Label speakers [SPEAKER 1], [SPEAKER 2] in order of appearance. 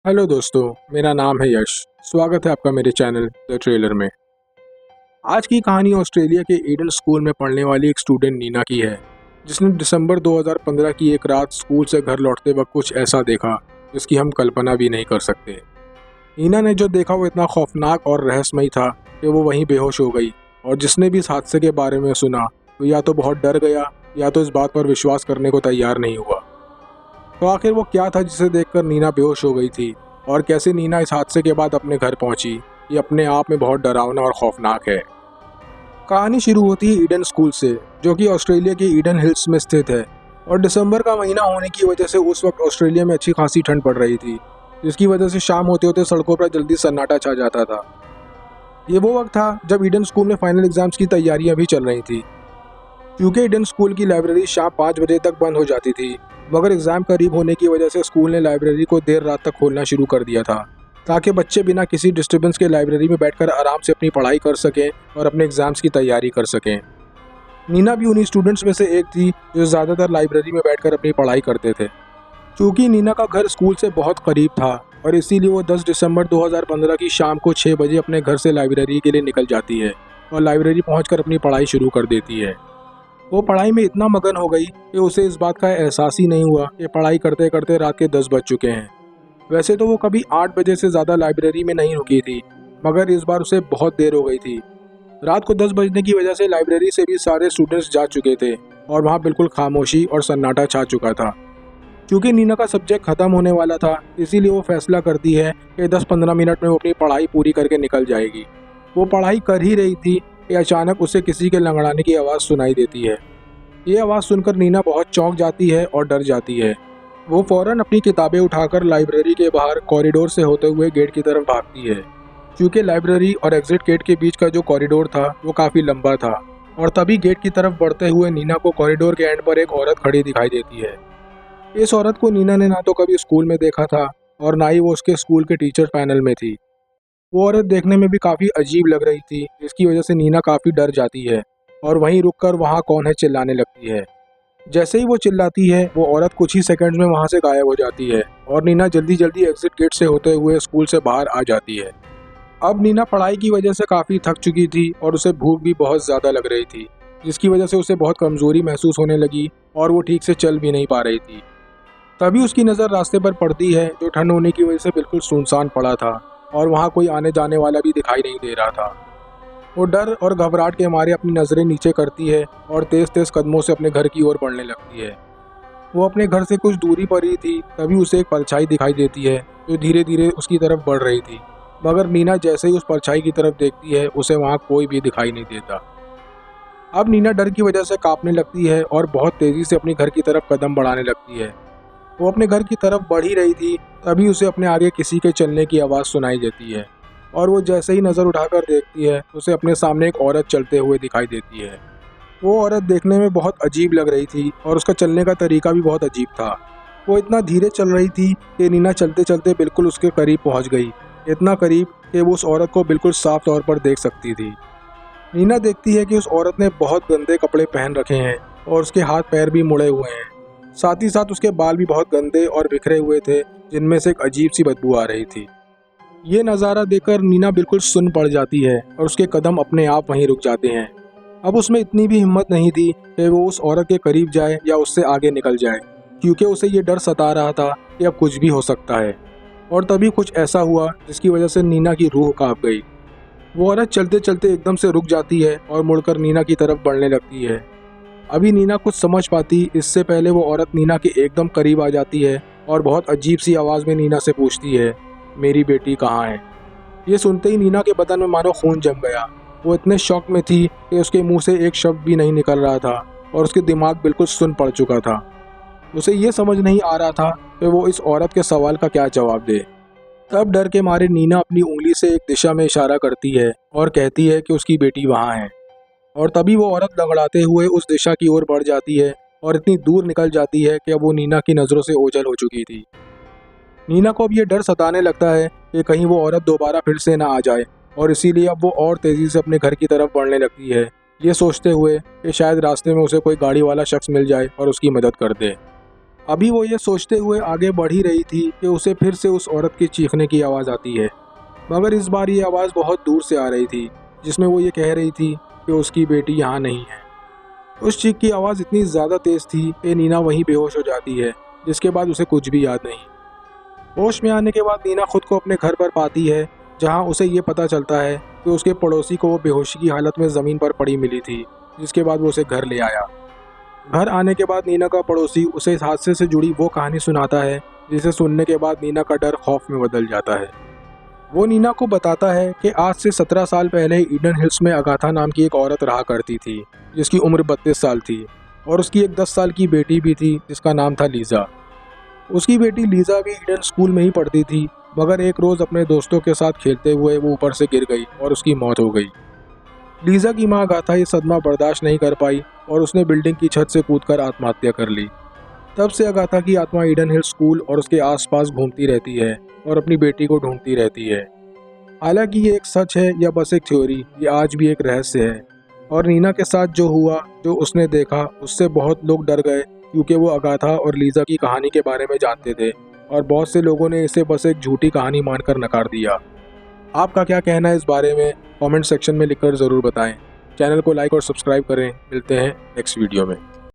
[SPEAKER 1] Hello दोस्तों, मेरा नाम है यश। स्वागत है आपका मेरे चैनल द ट्रेलर में। आज की कहानी ऑस्ट्रेलिया के ईडन स्कूल में पढ़ने वाली एक स्टूडेंट नीना की है, जिसने दिसंबर 2015 की एक रात स्कूल से घर लौटते वक्त कुछ ऐसा देखा जिसकी हम कल्पना भी नहीं कर सकते। नीना ने जो देखा वो इतना खौफनाक और रहस्यमयी था कि वो वहीं बेहोश हो गई, और जिसने भी इस हादसे के बारे में सुना वो या तो बहुत डर गया या तो इस बात पर विश्वास करने को तैयार नहीं हुआ। तो आखिर वो क्या था जिसे देखकर नीना बेहोश हो गई थी, और कैसे नीना इस हादसे के बाद अपने घर पहुंची, ये अपने आप में बहुत डरावना और खौफनाक है। कहानी शुरू होती है ईडन स्कूल से, जो कि ऑस्ट्रेलिया के ईडन हिल्स में स्थित है। और दिसंबर का महीना होने की वजह से उस वक्त ऑस्ट्रेलिया में अच्छी खासी ठंड पड़ रही थी, जिसकी वजह से शाम होते होते सड़कों पर जल्दी सन्नाटा छा जाता था। ये वो वक्त था जब ईडन स्कूल में फाइनल एग्जाम्स की तैयारियां भी चल रही थी। क्योंकि ईडन स्कूल की लाइब्रेरी शाम 5 बजे तक बंद हो जाती थी, मगर एग्ज़ाम करीब होने की वजह से स्कूल ने लाइब्रेरी को देर रात तक खोलना शुरू कर दिया था, ताकि बच्चे बिना किसी डिस्टर्बेंस के लाइब्रेरी में बैठकर आराम से अपनी पढ़ाई कर सकें और अपने एग्ज़ाम्स की तैयारी कर सकें। नीना भी उन्हीं स्टूडेंट्स में से एक थी जो ज़्यादातर लाइब्रेरी में बैठकर अपनी पढ़ाई करते थे। चूँकि नीना का घर स्कूल से बहुत करीब था, और इसीलिए वो 10 दिसंबर 2015 की शाम को 6 बजे अपने घर से लाइब्रेरी के लिए निकल जाती है और लाइब्रेरी पहुँचकर अपनी पढ़ाई शुरू कर देती है। वो पढ़ाई में इतना मगन हो गई कि उसे इस बात का एहसास ही नहीं हुआ कि पढ़ाई करते करते रात के 10 बज चुके हैं। वैसे तो वो कभी 8 बजे से ज़्यादा लाइब्रेरी में नहीं रुकी थी, मगर इस बार उसे बहुत देर हो गई थी। रात को 10 बजने की वजह से लाइब्रेरी से भी सारे स्टूडेंट्स जा चुके थे और वहाँ बिल्कुल खामोशी और सन्नाटा छा चुका था। क्योंकि नीना का सब्जेक्ट ख़त्म होने वाला था, इसीलिए वो फैसला करती है कि 10-15 मिनट में वो अपनी पढ़ाई पूरी करके निकल जाएगी। वो पढ़ाई कर ही रही थी कि अचानक उसे किसी के लंगड़ाने की आवाज़ सुनाई देती है। ये आवाज़ सुनकर नीना बहुत चौंक जाती है और डर जाती है। वो फौरन अपनी किताबें उठाकर लाइब्रेरी के बाहर कॉरिडोर से होते हुए गेट की तरफ भागती है। क्योंकि लाइब्रेरी और एग्जिट गेट के बीच का जो कॉरिडोर था वो काफ़ी लंबा था, और तभी गेट की तरफ बढ़ते हुए नीना को कॉरिडोर के एंड पर एक औरत खड़ी दिखाई देती है। इस औरत को नीना ने ना तो कभी स्कूल में देखा था और ना ही वो उसके स्कूल के टीचर पैनल में थी। वो औरत देखने में भी काफ़ी अजीब लग रही थी, जिसकी वजह से नीना काफ़ी डर जाती है और वहीं रुककर वहाँ कौन है चिल्लाने लगती है। जैसे ही वो चिल्लाती है, वो औरत कुछ ही सेकंड्स में वहाँ से गायब हो जाती है और नीना जल्दी जल्दी एग्जिट गेट से होते हुए स्कूल से बाहर आ जाती है। अब नीना पढ़ाई की वजह से काफ़ी थक चुकी थी और उसे भूख भी बहुत ज़्यादा लग रही थी, जिसकी वजह से उसे बहुत कमज़ोरी महसूस होने लगी और वो ठीक से चल भी नहीं पा रही थी। तभी उसकी नज़र रास्ते पर पड़ती है, जो ठंड होने की वजह से बिल्कुल सुनसान पड़ा था और वहाँ कोई आने जाने वाला भी दिखाई नहीं दे रहा था। वो डर और घबराहट के मारे अपनी नज़रें नीचे करती है और तेज़ तेज़ कदमों से अपने घर की ओर बढ़ने लगती है। वो अपने घर से कुछ दूरी पर ही थी, तभी उसे एक परछाई दिखाई देती है जो धीरे धीरे उसकी तरफ बढ़ रही थी। मगर नीना जैसे ही उस परछाई की तरफ देखती है, उसे वहाँ कोई भी दिखाई नहीं देता। अब नीना डर की वजह से कांपने लगती है और बहुत तेज़ी से अपनी घर की तरफ कदम बढ़ाने लगती है। वो अपने घर की तरफ बढ़ ही रही थी, तभी उसे अपने आगे किसी के चलने की आवाज़ सुनाई देती है, और वो जैसे ही नज़र उठाकर देखती है, उसे अपने सामने एक औरत चलते हुए दिखाई देती है। वो औरत देखने में बहुत अजीब लग रही थी और उसका चलने का तरीका भी बहुत अजीब था। वो इतना धीरे चल रही थी कि नीना चलते चलते बिल्कुल उसके करीब पहुंच गई, इतना करीब कि वो उस औरत को बिल्कुल साफ तौर पर देख सकती थी। नीना देखती है कि उस औरत ने बहुत गंदे कपड़े पहन रखे हैं और उसके हाथ पैर भी मुड़े हुए हैं। साथ ही साथ उसके बाल भी बहुत गंदे और बिखरे हुए थे, जिनमें से एक अजीब सी बदबू आ रही थी। ये नज़ारा देखकर नीना बिल्कुल सुन्न पड़ जाती है और उसके कदम अपने आप वहीं रुक जाते हैं। अब उसमें इतनी भी हिम्मत नहीं थी कि वो उस औरत के करीब जाए या उससे आगे निकल जाए, क्योंकि उसे ये डर सता रहा था कि अब कुछ भी हो सकता है। और तभी कुछ ऐसा हुआ जिसकी वजह से नीना की रूह कांप गई। वो औरत चलते चलते एकदम से रुक जाती है और मुड़कर नीना की तरफ बढ़ने लगती है। अभी नीना कुछ समझ पाती इससे पहले वो औरत नीना के एकदम करीब आ जाती है और बहुत अजीब सी आवाज़ में नीना से पूछती है, मेरी बेटी कहाँ है? ये सुनते ही नीना के बदन में मानो खून जम गया। वो इतने शॉक में थी कि उसके मुंह से एक शब्द भी नहीं निकल रहा था और उसके दिमाग बिल्कुल सुन्न पड़ चुका था। उसे ये समझ नहीं आ रहा था कि वो इस औरत के सवाल का क्या जवाब दे। तब डर के मारे नीना अपनी उंगली से एक दिशा में इशारा करती है और कहती है कि उसकी बेटी वहाँ है। और तभी वो औरत लंगड़ाते हुए उस दिशा की ओर बढ़ जाती है और इतनी दूर निकल जाती है कि अब वो नीना की नज़रों से ओझल हो चुकी थी। नीना को अब ये डर सताने लगता है कि कहीं वो औरत दोबारा फिर से ना आ जाए, और इसीलिए अब वो और तेज़ी से अपने घर की तरफ बढ़ने लगती है, ये सोचते हुए कि शायद रास्ते में उसे कोई गाड़ी वाला शख्स मिल जाए और उसकी मदद कर दे। अभी वो ये सोचते हुए आगे बढ़ ही रही थी कि उसे फिर से उस औरत के चीखने की आवाज़ आती है, मगर इस बार ये आवाज़ बहुत दूर से आ रही थी, जिसमें वो ये कह रही थी कि उसकी बेटी यहाँ नहीं है। उस चीख की आवाज़ इतनी ज़्यादा तेज़ थी कि नीना वहीं बेहोश हो जाती है, जिसके बाद उसे कुछ भी याद नहीं। होश में आने के बाद नीना खुद को अपने घर पर पाती है, जहाँ उसे ये पता चलता है कि उसके पड़ोसी को वो बेहोशी की हालत में ज़मीन पर पड़ी मिली थी, जिसके बाद वो उसे घर ले आया। घर आने के बाद नीना का पड़ोसी उसे इस हादसे से जुड़ी वो कहानी सुनाता है, जिसे सुनने के बाद नीना का डर खौफ में बदल जाता है। वो नीना को बताता है कि आज से 17 साल पहले ईडन हिल्स में अगाथा नाम की एक औरत रहा करती थी, जिसकी उम्र 32 साल थी, और उसकी एक 10 साल की बेटी भी थी, जिसका नाम था लीज़ा। उसकी बेटी लीज़ा भी ईडन स्कूल में ही पढ़ती थी, मगर एक रोज़ अपने दोस्तों के साथ खेलते हुए वो ऊपर से गिर गई और उसकी मौत हो गई। लीज़ा की माँ अगाथा ये सदमा बर्दाश्त नहीं कर पाई और उसने बिल्डिंग की छत से कूदकर आत्महत्या कर ली। तब से अगाथा की आत्मा ईडन हिल स्कूल और उसके आसपास घूमती रहती है और अपनी बेटी को ढूंढती रहती है। हालांकि ये एक सच है या बस एक थ्योरी, ये आज भी एक रहस्य है। और नीना के साथ जो हुआ, जो उसने देखा, उससे बहुत लोग डर गए, क्योंकि वो अगाथा और लीज़ा की कहानी के बारे में जानते थे और बहुत से लोगों ने इसे बस एक झूठी कहानी मानकर नकार दिया। आपका क्या कहना है इस बारे में? कमेंट सेक्शन में लिखकर ज़रूर बताएं। चैनल को लाइक और सब्सक्राइब करें। मिलते हैं नेक्स्ट वीडियो में।